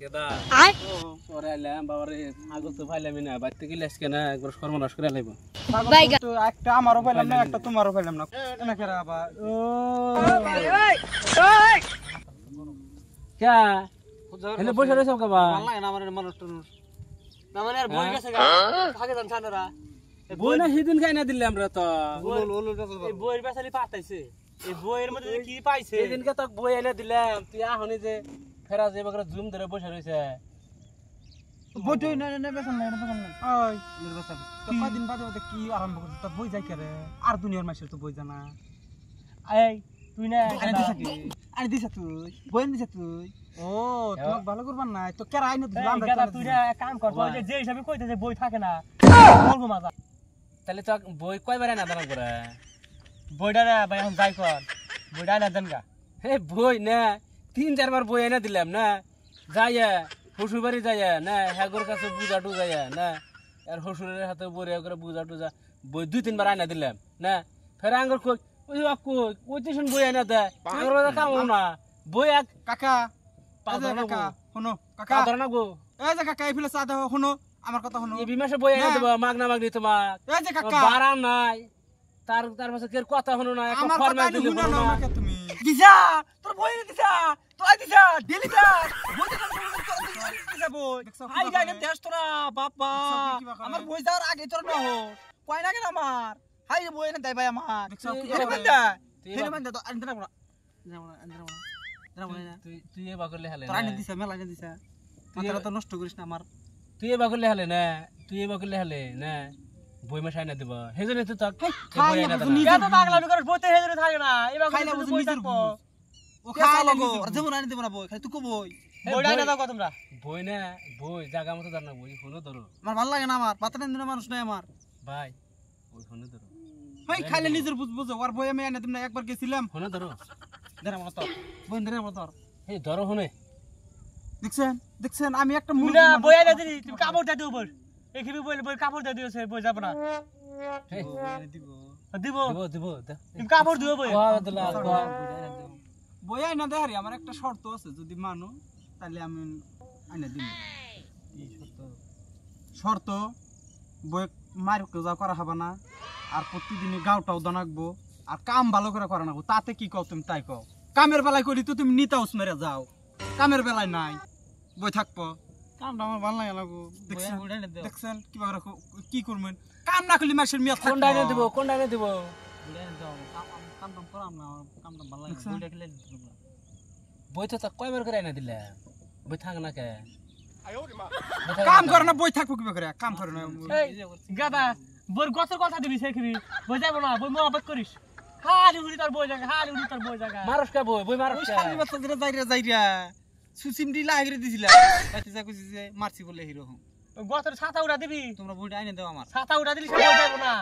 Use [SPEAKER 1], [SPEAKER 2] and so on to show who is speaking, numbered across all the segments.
[SPEAKER 1] কেদা পরে আইলাম বাবারে আগল তো পাইলামই না বাইতে গেলে আজকে না একবার সর্বনাশ করে লাইব
[SPEAKER 2] তো একটা আমারও পাইলাম না একটা তোমারও পাইলাম না এনা কেরা আবার
[SPEAKER 1] ও ক্যা হেলে বসে রইছ কবা
[SPEAKER 2] ভাল লাগে না আমার মানুষ টনুষ না মানে আর বই গেছে গা আগে জান ছানারা
[SPEAKER 1] বই না সেদিন খাই না দিলে আমরা তো
[SPEAKER 2] এই বইয়ের বেচালি পাতাইছে এই বইয়ের মধ্যে কি পাইছে
[SPEAKER 1] সেদিনকে তো বই এনে দিলাম তুই আহনি যে ফেরা যে বকরা জুম ধরে বসে রইছে
[SPEAKER 2] বইটই না না বেচন না বেচন না ওই বেচন তো কদিন বাদে ওতে কি আরম্ভ করছ তো বই যাই করে আর দুনিয়ার মাসের তো বই জানা এই তুই না আরে দিছ তুই বই দিছ তুই ও তোমাক ভালো করবার না তো কেরা আইনো দিলাম গাদা তুই না কাম কর তুই যে হিসাবে কইতেছে বই থাকে না বলবো মাজা
[SPEAKER 1] তাহলে তো বই কয়বার না দাঁড়া করে
[SPEAKER 2] বইটা না ভাই এখন যাই কর বইটা না দেনগা
[SPEAKER 1] হে বই না 3-4 বার বই এনে দিলাম না যাইয়া শ্বশুর বাড়ি যাইয়া না হ্যাগোর কাছে বুঝা টুজাইয়া না আর শ্বশুরের হাতে বইরে করে বুঝা টুজা বই 2-3 বার আইনা দিলাম না ফের আঙ্গুর কই ওই বাকু ওই টিউশন বই এনে দে আঙ্গুর কাম না বই এক
[SPEAKER 2] কাকা
[SPEAKER 1] পাদর না
[SPEAKER 2] কাকা শুনো কাকা
[SPEAKER 1] পাদর না গো
[SPEAKER 2] এই যে কাকা এইফালে চা দাও শুনো আমার কথা শুনো
[SPEAKER 1] এই বিমাসে বই এনে দেব মাগনা মাগনি তোমার
[SPEAKER 2] এই যে কাকা
[SPEAKER 1] বাড়া নাই তার পাশে কের কথা শুনো না একটা
[SPEAKER 2] আমার
[SPEAKER 1] ফরমাল
[SPEAKER 2] কথা
[SPEAKER 1] দিলে
[SPEAKER 2] শুনো
[SPEAKER 1] বলো
[SPEAKER 2] না
[SPEAKER 1] না
[SPEAKER 2] আমাকে তুমি দিছা তোর বই এনে দিছা তো আই দিছা ডেলি দা বই দিছা বই আই গাগে দেশ তোরা বাবা আমার বই যাওয়ার আগে তোর না হো কয় না কেন আমার হাই বই এনে দেই ভাই আমার এনে বান্দা এনে বান্দা তো আনতে না বড়
[SPEAKER 1] তুই এ বাগলে হালে
[SPEAKER 2] তোর আইনে দিছা মেলা এনে দিছা মাথাটা তো নষ্ট করিস না আমার
[SPEAKER 1] তুই এ বাগলে হালে না তুই এ বাগলে হালে না বই মাসাই না দেব হেজনে তো তাক
[SPEAKER 2] খাই না নিজে তো পাগলামি করে বইতে হেজরে থাকে না এবার খাইলা বুঝি বই থাকবো ও খাই লাগো আর যেমন আনি দেব না বই খালি তুই কো বই বইটা এনে দাও কত তোমরা
[SPEAKER 1] বই না বই জায়গা মতো দাঁড়া বই ফোনও ধরো
[SPEAKER 2] আমার ভালো লাগে না আমার পাতা দিন মানুষ নাই আমার
[SPEAKER 1] ভাই ওই ফোনও ধরো
[SPEAKER 2] ভাই খাইলে নিজের বুঝবো আর বই আমি এনে দিমনা একবার গেছিলাম
[SPEAKER 1] ফোনও ধরো
[SPEAKER 2] ধরে আমার তো বই ধরে আমার তো
[SPEAKER 1] এই ধরো ফোনে
[SPEAKER 2] দেখছেন আমি একটা মুড়ি
[SPEAKER 3] না বই এনে দিলি তুমি কাপড়টা দিও বল এখানে বই বই কাপড়টা দিও সে বই যাব না
[SPEAKER 2] দিব
[SPEAKER 3] দিব
[SPEAKER 1] দিব দিব
[SPEAKER 3] তুমি কাপড় দিও বই
[SPEAKER 2] বই আইনা দে হারি আমার একটা শর্ত আছে যদি মানো তাহলে আমি আইনা দিব
[SPEAKER 1] এই শর্ত
[SPEAKER 2] শর্ত বই মার যা করা হবে না আর প্রতিদিনই গাওটাও দানাকবো আর কাম ভালো করে করা নাকবো তাতে কি কও তুমি তাই কও কামের বেলায় করি তো তুমি নিতাউস মেরে যাও কামের বেলায় নাই বই থাকবো কামটা আমার ভালো লাগে লাগো দেখছেন কিভাবে কি করবেন কাম না করলে মাসের মেয়াদ
[SPEAKER 1] কোন ডাইনে দিব কোন ডাইনে দিব
[SPEAKER 2] কামটা করাম না কামটা ভালো লাগে বইটা খেলে
[SPEAKER 1] বই তো তাক কয়বার করে আইনা দিলে বই থাক না কে
[SPEAKER 2] কাম করে না বই থাকবো কিভাবে করে কাম করে না
[SPEAKER 3] এই গাদা বইর গতর কথা দিবি সেখানে বই যাব না বই মহব্বত করিস খালি উড়ি তার বই জায়গা খালি উড়ি তার বই জায়গা
[SPEAKER 1] মারস কা বই মারস
[SPEAKER 2] ওই
[SPEAKER 1] কা
[SPEAKER 2] শালি বাচ্চা যেটা যাইরা সুসিম দি লাগিয়ে দিছিলা রাতে যা কইছি যে মারছি বলে হিরো হম
[SPEAKER 3] গতর ছাতা উড়া দিবি
[SPEAKER 2] তোমরা বইটা আইনে দাও আমার
[SPEAKER 3] ছাতা উড়া দিলি সে বই যাব না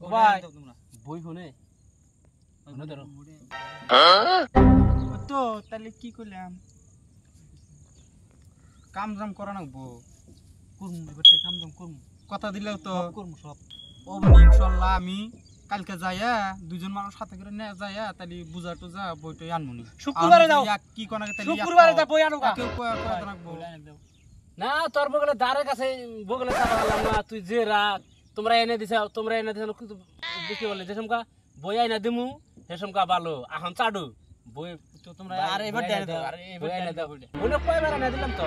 [SPEAKER 2] ভাই তোমরা
[SPEAKER 1] বই ফোনে ফোনে ধরো
[SPEAKER 2] তো তাহলে কি করলাম কাম জাম করা নাকবো করমু বেটে কাম জাম করমু কথা দিলেও তো করমু সব ও বলি ইনশাআল্লাহ আমি কালকে যাইয়া দুইজন মানুষ সাথে করে নিয়ে যাইয়া তাহলে বুঝা টুজা বইটা আনমুনি
[SPEAKER 3] শুক্রবারে যাও
[SPEAKER 2] কি কোনা তাহলে
[SPEAKER 3] শুক্রবারে যা বই আনো গা
[SPEAKER 2] কেউ কয়া রাখবো
[SPEAKER 1] না তোর বগলে দাঁড়ের কাছে বগলে চাপা গেলাম না তুই যে রাখ তোমরা এনে দিছ কিন্তু দেখি বলে যে সমকা বই আইনা দিমু সে সমকা ভালো এখন চাডু বই
[SPEAKER 2] তো তোমরা আর এবার দেন দাও
[SPEAKER 1] আরে এবার আইনা দাও বলে কয়বার আইনা দিলাম তো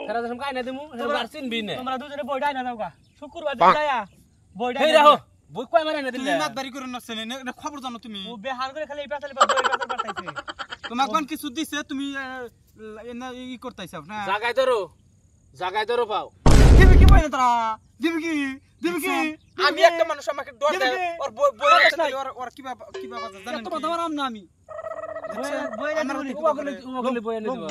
[SPEAKER 1] ফেরা যে সমকা আইনা দিমু সেবার চিনবি না
[SPEAKER 3] তোমরা দুজনে বইটা আনো দাও গা শুক্রবার যায়া বইটা
[SPEAKER 1] এই রাখো বই কয়বার আইনা দিলে
[SPEAKER 2] তুমি মাত বাড়ি করে নাছেন না খবর জানো তুমি
[SPEAKER 3] ও বেহার করে খালি এই পাতালে বই পাতালে পাঠাইছে
[SPEAKER 2] তোমাকে কোন কিছু দিছে তুমি ই করতেছ না
[SPEAKER 1] জাগাই ধরো পাও
[SPEAKER 2] দিবি কি বইনা তোরা দিবি কি আমি একটা মানুষ আমাকে ডর দেয় আর বই ওর কিভাবে জানেন তোমার নাম না আমি
[SPEAKER 3] বই
[SPEAKER 2] আমার
[SPEAKER 1] বই এনে দিবা